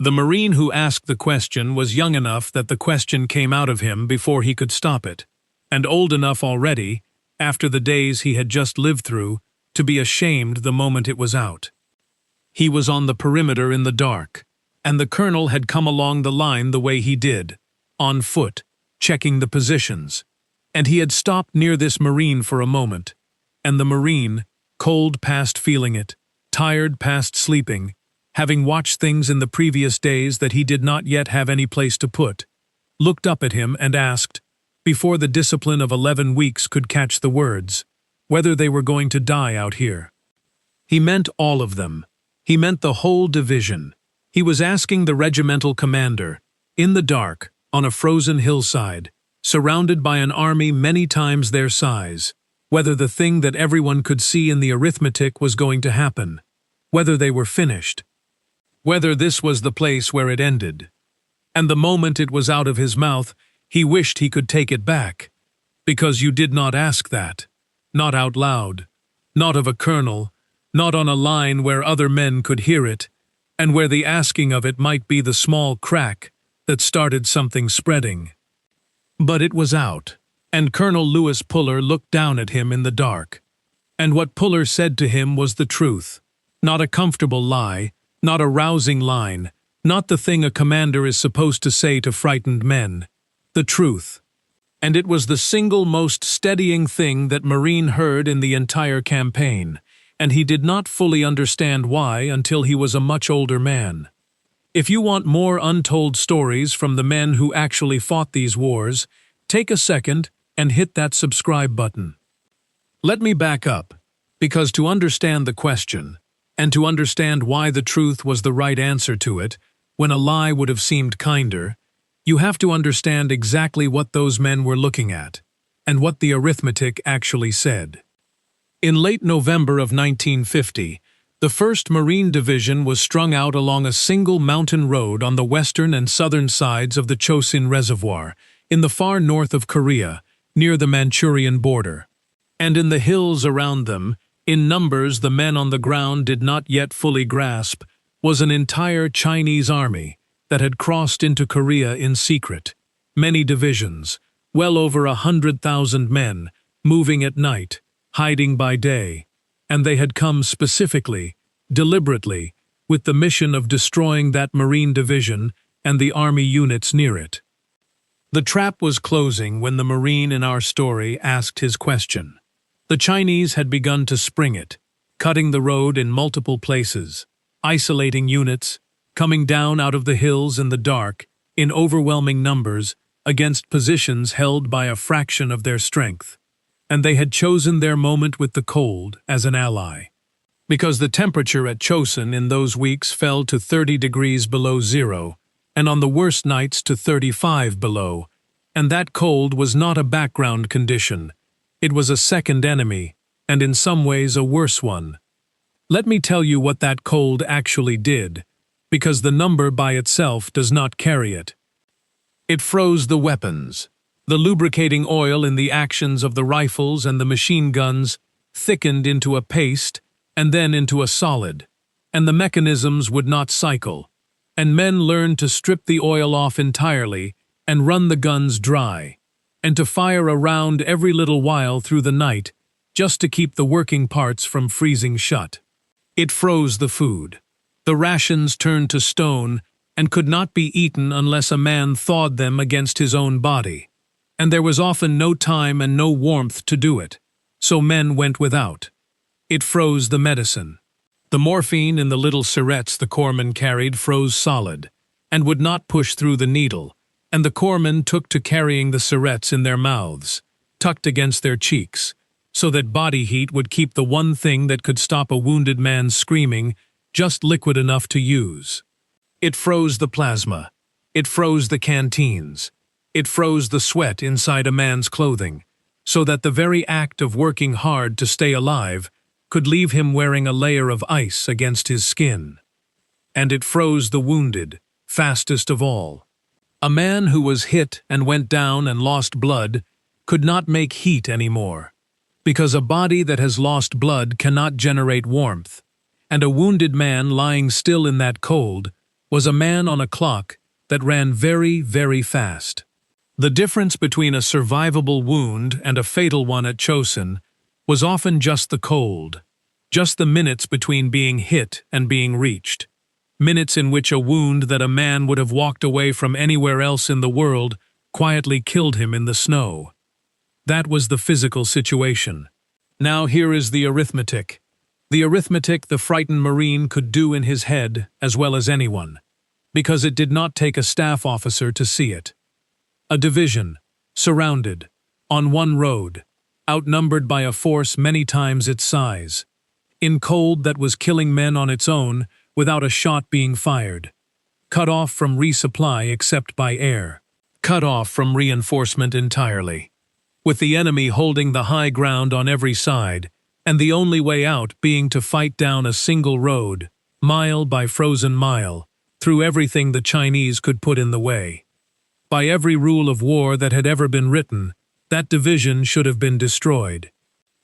The Marine who asked the question was young enough that the question came out of him before he could stop it, and old enough already, after the days he had just lived through, to be ashamed the moment it was out. He was on the perimeter in the dark, and the colonel had come along the line the way he did, on foot, checking the positions, and he had stopped near this Marine for a moment, and the Marine, cold past feeling it, tired past sleeping, having watched things in the previous days that he did not yet have any place to put, looked up at him and asked, before the discipline of 11 weeks could catch the words, whether they were going to die out here. He meant all of them. He meant the whole division. He was asking the regimental commander, in the dark, on a frozen hillside, surrounded by an army many times their size, whether the thing that everyone could see in the arithmetic was going to happen, whether they were finished, whether this was the place where it ended. And the moment it was out of his mouth, he wished he could take it back, because you did not ask that, not out loud, not of a colonel, not on a line where other men could hear it, and where the asking of it might be the small crack that started something spreading. But it was out, and Colonel Lewis Puller looked down at him in the dark. And what Puller said to him was the truth, not a comfortable lie, not a rousing line, not the thing a commander is supposed to say to frightened men. The truth. And it was the single most steadying thing that Marine heard in the entire campaign, and he did not fully understand why until he was a much older man. If you want more untold stories from the men who actually fought these wars, take a second and hit that subscribe button. Let me back up, because to understand the question, and to understand why the truth was the right answer to it, when a lie would have seemed kinder, you have to understand exactly what those men were looking at, and what the arithmetic actually said. In late November of 1950, the 1st Marine Division was strung out along a single mountain road on the western and southern sides of the Chosin Reservoir, in the far north of Korea, near the Manchurian border. And in the hills around them, in numbers the men on the ground did not yet fully grasp, was an entire Chinese army that had crossed into Korea in secret, many divisions, well over 100,000 men, moving at night, hiding by day, and they had come specifically, deliberately, with the mission of destroying that Marine division and the army units near it. The trap was closing when the Marine in our story asked his question. The Chinese had begun to spring it, cutting the road in multiple places, isolating units, coming down out of the hills in the dark, in overwhelming numbers, against positions held by a fraction of their strength. And they had chosen their moment with the cold as an ally. Because the temperature at Chosin in those weeks fell to 30 degrees below zero, and on the worst nights to 35 below, and that cold was not a background condition. It was a second enemy, and in some ways a worse one. Let me tell you what that cold actually did, because the number by itself does not carry it. It froze the weapons. The lubricating oil in the actions of the rifles and the machine guns thickened into a paste and then into a solid, and the mechanisms would not cycle, and men learned to strip the oil off entirely and run the guns dry, and to fire a round every little while through the night just to keep the working parts from freezing shut. It froze the food. The rations turned to stone and could not be eaten unless a man thawed them against his own body, and there was often no time and no warmth to do it, so men went without. It froze the medicine. The morphine in the little syrettes the corpsmen carried froze solid, and would not push through the needle, and the corpsmen took to carrying the syrettes in their mouths, tucked against their cheeks, so that body heat would keep the one thing that could stop a wounded man screaming just liquid enough to use. It froze the plasma. It froze the canteens. It froze the sweat inside a man's clothing, so that the very act of working hard to stay alive could leave him wearing a layer of ice against his skin. And it froze the wounded, fastest of all. A man who was hit and went down and lost blood could not make heat anymore, because a body that has lost blood cannot generate warmth, and a wounded man lying still in that cold was a man on a clock that ran very, very fast. The difference between a survivable wound and a fatal one at Chosin was often just the cold, just the minutes between being hit and being reached. Minutes in which a wound that a man would have walked away from anywhere else in the world quietly killed him in the snow. That was the physical situation. Now here is the arithmetic. The arithmetic the frightened Marine could do in his head as well as anyone, because it did not take a staff officer to see it. A division, surrounded, on one road, outnumbered by a force many times its size, in cold that was killing men on its own without a shot being fired, cut off from resupply except by air, cut off from reinforcement entirely, with the enemy holding the high ground on every side, and the only way out being to fight down a single road, mile by frozen mile, through everything the Chinese could put in the way. By every rule of war that had ever been written, that division should have been destroyed.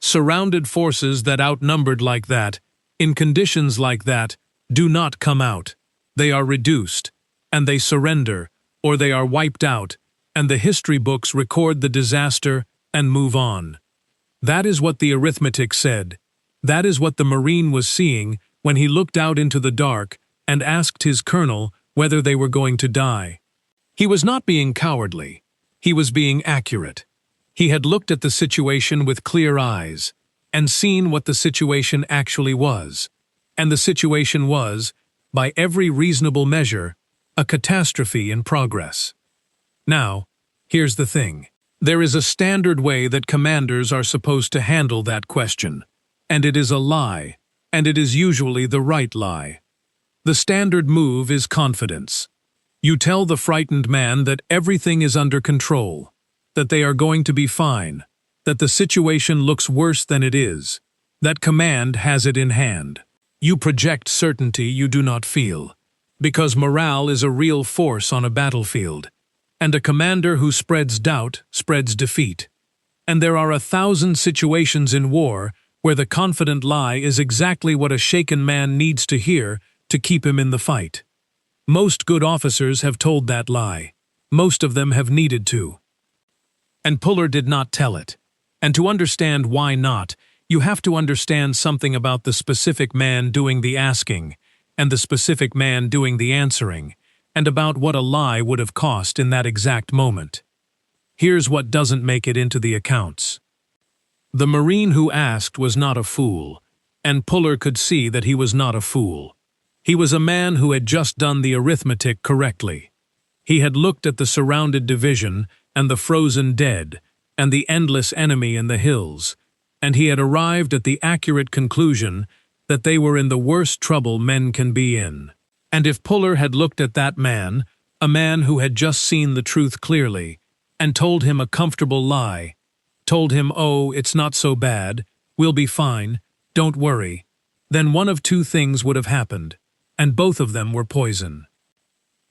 Surrounded forces that outnumbered like that, in conditions like that, do not come out. They are reduced, and they surrender, or they are wiped out, and the history books record the disaster and move on. That is what the arithmetic said. That is what the Marine was seeing when he looked out into the dark and asked his colonel whether they were going to die. He was not being cowardly. He was being accurate. He had looked at the situation with clear eyes and seen what the situation actually was. And the situation was, by every reasonable measure, a catastrophe in progress. Now, here's the thing. There is a standard way that commanders are supposed to handle that question, and it is a lie, and it is usually the right lie. The standard move is confidence. You tell the frightened man that everything is under control, that they are going to be fine, that the situation looks worse than it is, that command has it in hand. You project certainty you do not feel, because morale is a real force on a battlefield, and a commander who spreads doubt spreads defeat. And there are 1,000 situations in war where the confident lie is exactly what a shaken man needs to hear to keep him in the fight. Most good officers have told that lie. Most of them have needed to. And Puller did not tell it. And to understand why not, you have to understand something about the specific man doing the asking, and the specific man doing the answering, and about what a lie would have cost in that exact moment. Here's what doesn't make it into the accounts. The Marine who asked was not a fool, and Puller could see that he was not a fool. He was a man who had just done the arithmetic correctly. He had looked at the surrounded division and the frozen dead and the endless enemy in the hills, and he had arrived at the accurate conclusion that they were in the worst trouble men can be in. And if Puller had looked at that man, a man who had just seen the truth clearly, and told him a comfortable lie, told him, "Oh, it's not so bad, we'll be fine, don't worry," then one of two things would have happened, and both of them were poison.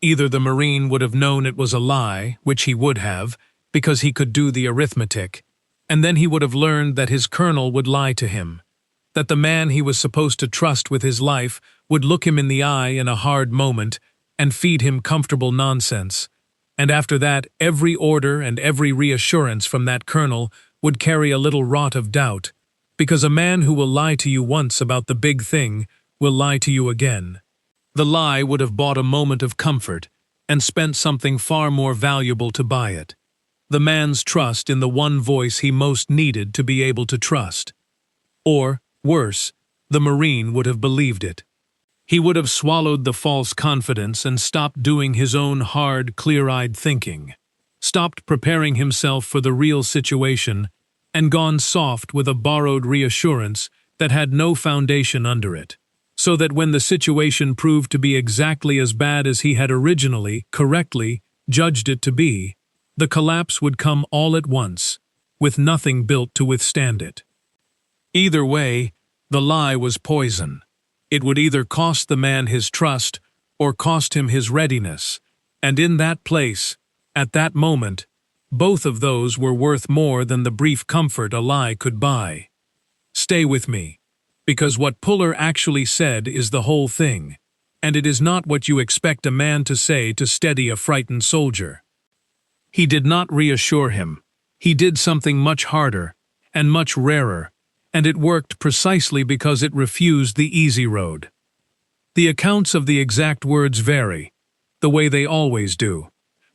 Either the Marine would have known it was a lie, which he would have, because he could do the arithmetic, and then he would have learned that his colonel would lie to him, that the man he was supposed to trust with his life would look him in the eye in a hard moment and feed him comfortable nonsense, and after that every order and every reassurance from that colonel would carry a little rot of doubt, because a man who will lie to you once about the big thing will lie to you again. The lie would have bought a moment of comfort and spent something far more valuable to buy it. The man's trust in the one voice he most needed to be able to trust. Or, worse, the Marine would have believed it. He would have swallowed the false confidence and stopped doing his own hard, clear-eyed thinking, stopped preparing himself for the real situation, and gone soft with a borrowed reassurance that had no foundation under it, so that when the situation proved to be exactly as bad as he had originally, correctly, judged it to be, the collapse would come all at once, with nothing built to withstand it. Either way, the lie was poison. It would either cost the man his trust or cost him his readiness, and in that place, at that moment, both of those were worth more than the brief comfort a lie could buy. Stay with me, because what Puller actually said is the whole thing. and it is not what you expect a man to say to steady a frightened soldier. He did not reassure him. He did something much harder and much rarer, and it worked precisely because it refused the easy road. The accounts of the exact words vary, the way they always do,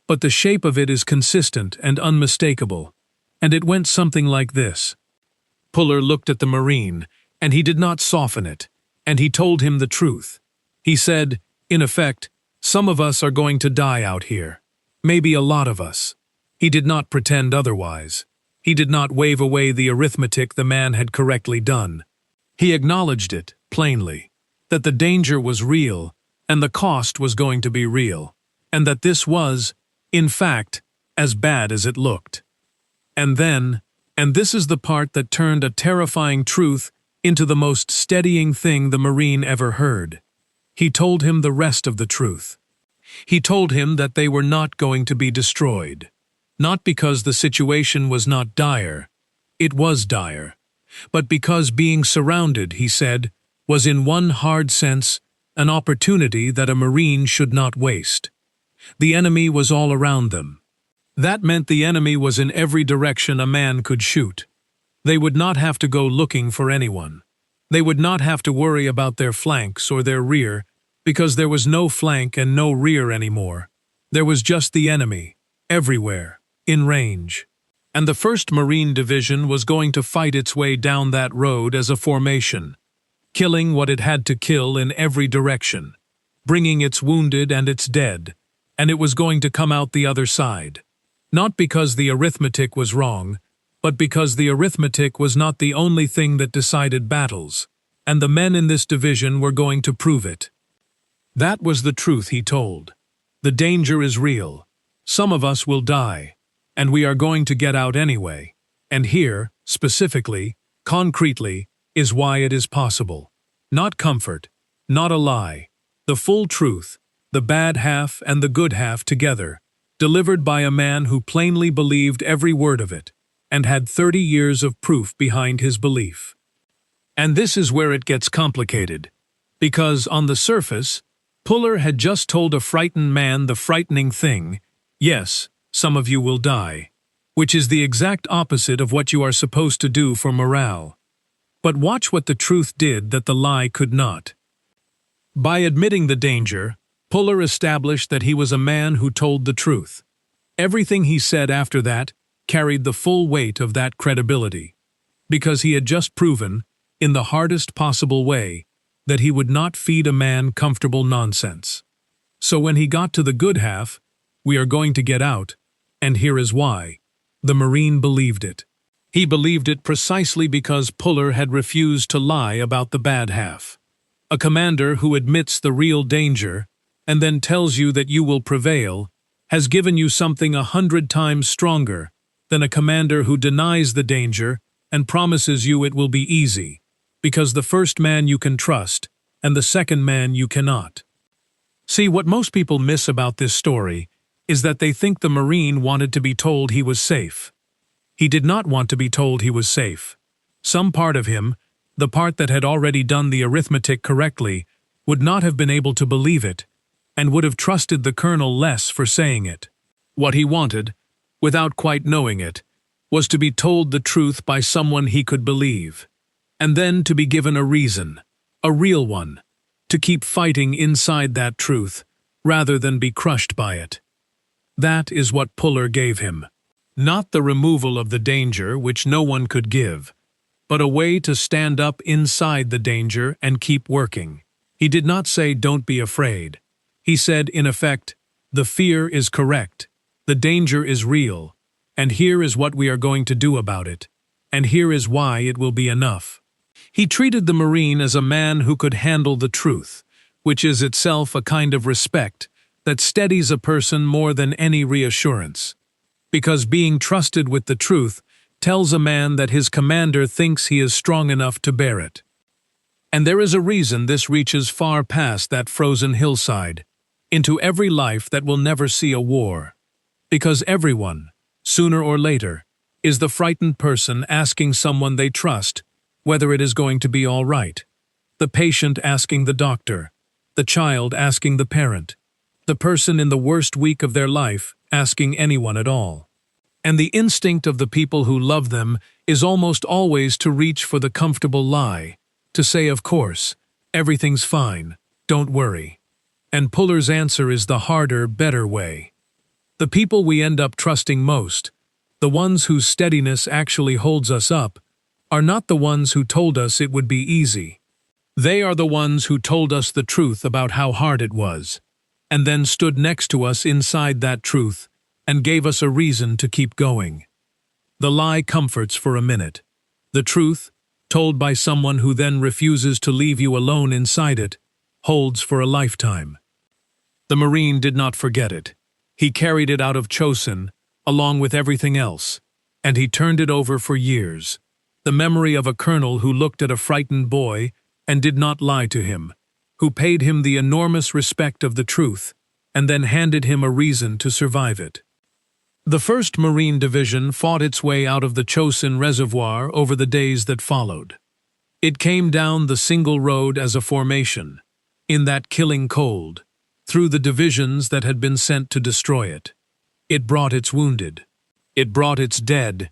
but the shape of it is consistent and unmistakable, and it went something like this. Puller looked at the Marine, and he did not soften it, and he told him the truth. He said, in effect, some of us are going to die out here. Maybe a lot of us. He did not pretend otherwise. He did not wave away the arithmetic the man had correctly done. He acknowledged it, plainly, that the danger was real, and the cost was going to be real, and that this was, in fact, as bad as it looked. And then, and this is the part that turned a terrifying truth into the most steadying thing the Marine ever heard. He told him the rest of the truth. He told him that they were not going to be destroyed. Not because the situation was not dire. It was dire. But because being surrounded, he said, was in one hard sense an opportunity that a Marine should not waste. The enemy was all around them. That meant the enemy was in every direction a man could shoot. They would not have to go looking for anyone. They would not have to worry about their flanks or their rear, because there was no flank and no rear anymore. There was just the enemy, everywhere, in range. And the 1st Marine Division was going to fight its way down that road as a formation, killing what it had to kill in every direction, bringing its wounded and its dead, and it was going to come out the other side. Not because the arithmetic was wrong, but because the arithmetic was not the only thing that decided battles, and the men in this division were going to prove it. That was the truth he told. The danger is real. Some of us will die, and we are going to get out anyway. And here, specifically, concretely, is why it is possible. Not comfort, not a lie. The full truth, the bad half and the good half together, delivered by a man who plainly believed every word of it, and had 30 years of proof behind his belief. And this is where it gets complicated, because on the surface, Puller had just told a frightened man the frightening thing, yes, some of you will die, which is the exact opposite of what you are supposed to do for morale. But watch what the truth did that the lie could not. By admitting the danger, Puller established that he was a man who told the truth. Everything he said after that carried the full weight of that credibility, because he had just proven, in the hardest possible way, that he would not feed a man comfortable nonsense. So when he got to the good half, we are going to get out, and here is why. The Marine believed it. He believed it precisely because Puller had refused to lie about the bad half. A commander who admits the real danger and then tells you that you will prevail has given you something 100 times stronger than a commander who denies the danger and promises you it will be easy, because the first man you can trust and the second man you cannot. See, what most people miss about this story is that they think the Marine wanted to be told he was safe. He did not want to be told he was safe. Some part of him, the part that had already done the arithmetic correctly, would not have been able to believe it, and would have trusted the colonel less for saying it. What he wanted, without quite knowing it, was to be told the truth by someone he could believe, and then to be given a reason, a real one, to keep fighting inside that truth, rather than be crushed by it. That is what Puller gave him. Not the removal of the danger, which no one could give, but a way to stand up inside the danger and keep working. He did not say, "Don't be afraid." He said, in effect, "The fear is correct, the danger is real, and here is what we are going to do about it, and here is why it will be enough." He treated the Marine as a man who could handle the truth, which is itself a kind of respect that steadies a person more than any reassurance. Because being trusted with the truth tells a man that his commander thinks he is strong enough to bear it. And there is a reason this reaches far past that frozen hillside, into every life that will never see a war. Because everyone, sooner or later, is the frightened person asking someone they trust whether it is going to be all right. The patient asking the doctor, the child asking the parent, the person in the worst week of their life asking anyone at all. And the instinct of the people who love them is almost always to reach for the comfortable lie, to say, of course, everything's fine, don't worry. And Puller's answer is the harder, better way. The people we end up trusting most, the ones whose steadiness actually holds us up, are not the ones who told us it would be easy. They are the ones who told us the truth about how hard it was, and then stood next to us inside that truth and gave us a reason to keep going. The lie comforts for a minute. The truth, told by someone who then refuses to leave you alone inside it, holds for a lifetime. The Marine did not forget it. He carried it out of Chosin, along with everything else, and he turned it over for years. The memory of a colonel who looked at a frightened boy and did not lie to him, who paid him the enormous respect of the truth, and then handed him a reason to survive it. The 1st Marine Division fought its way out of the Chosin Reservoir over the days that followed. It came down the single road as a formation, in that killing cold, through the divisions that had been sent to destroy it. It brought its wounded. It brought its dead.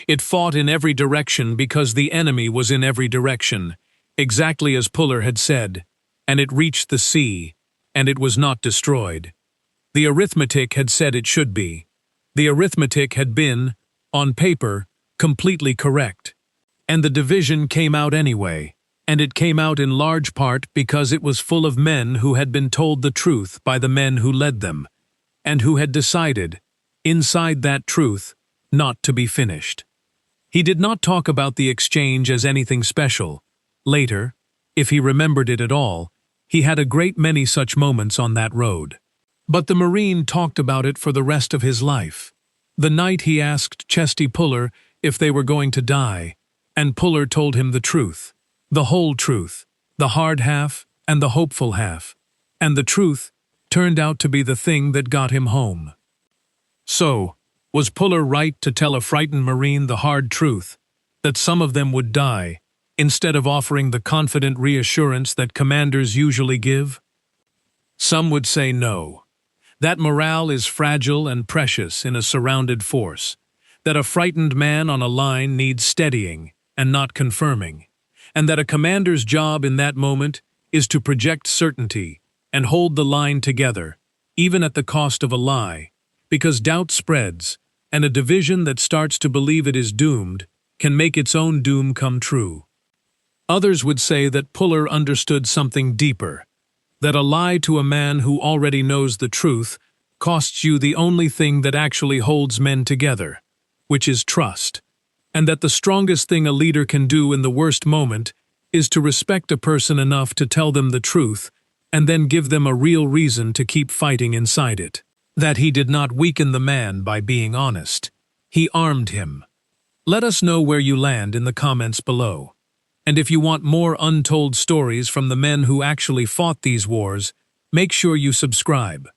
It fought in every direction because the enemy was in every direction, exactly as Puller had said, and it reached the sea, and it was not destroyed. The arithmetic had said it should be. The arithmetic had been, on paper, completely correct. And the division came out anyway, and it came out in large part because it was full of men who had been told the truth by the men who led them, and who had decided, inside that truth, not to be finished. He did not talk about the exchange as anything special. Later, if he remembered it at all, he had a great many such moments on that road. But the Marine talked about it for the rest of his life. The night he asked Chesty Puller if they were going to die, and Puller told him the truth, the whole truth, the hard half and the hopeful half, and the truth turned out to be the thing that got him home. So, was Puller right to tell a frightened Marine the hard truth, that some of them would die, instead of offering the confident reassurance that commanders usually give? Some would say no. That morale is fragile and precious in a surrounded force, that a frightened man on a line needs steadying and not confirming, and that a commander's job in that moment is to project certainty and hold the line together, even at the cost of a lie, because doubt spreads, and a division that starts to believe it is doomed can make its own doom come true. Others would say that Puller understood something deeper, that a lie to a man who already knows the truth costs you the only thing that actually holds men together, which is trust, and that the strongest thing a leader can do in the worst moment is to respect a person enough to tell them the truth and then give them a real reason to keep fighting inside it. That he did not weaken the man by being honest. He armed him. Let us know where you land in the comments below. And if you want more untold stories from the men who actually fought these wars, make sure you subscribe.